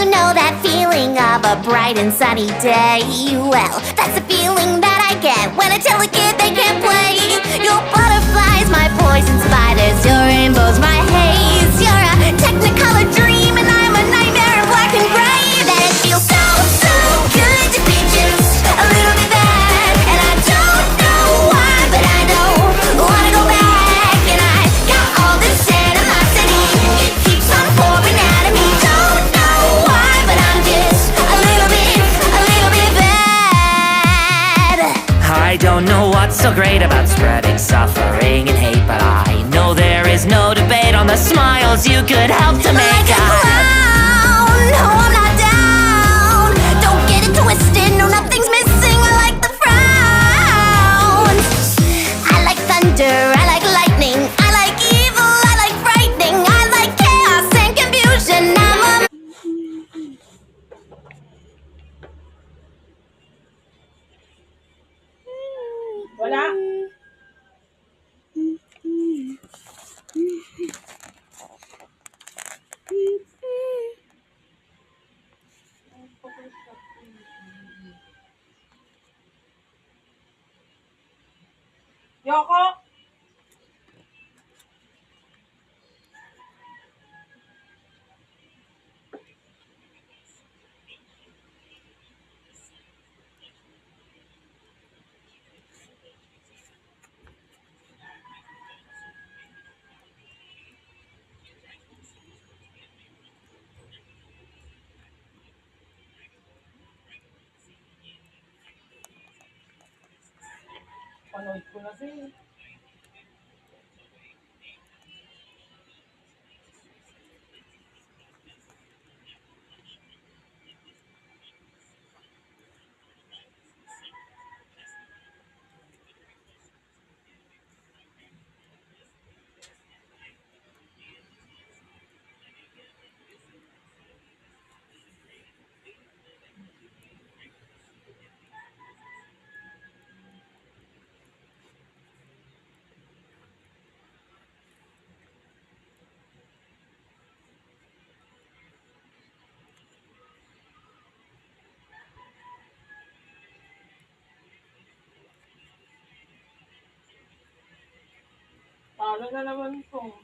know that feeling of a bright and sunny day? Well, that's the feeling that I get when I tell a kid they can't play. Your butterflies, my poison spiders, your rainbows, my haze. You're a technicolor dream and I'm a nightmare in black and gray. That it feels so, so good to be just a little bit bad. And I don't know why, but I don't wanna go back. And I got all this animosity, it keeps on pouring out of me. Don't know why, but I'm just a little bit bad. I don't know what's so great about spreading suffering and hate, but I know there is no debate on the smiles you could help to make. Like a clown, no, I'm not down. Don't get it twisted, no, nothing's missing. I like the frowns. I like thunder, I like lightning, I like evil, I like frightening, I like chaos and confusion. I'm a Wala. Yoko! Panood ko na siya. Talo na naman ko.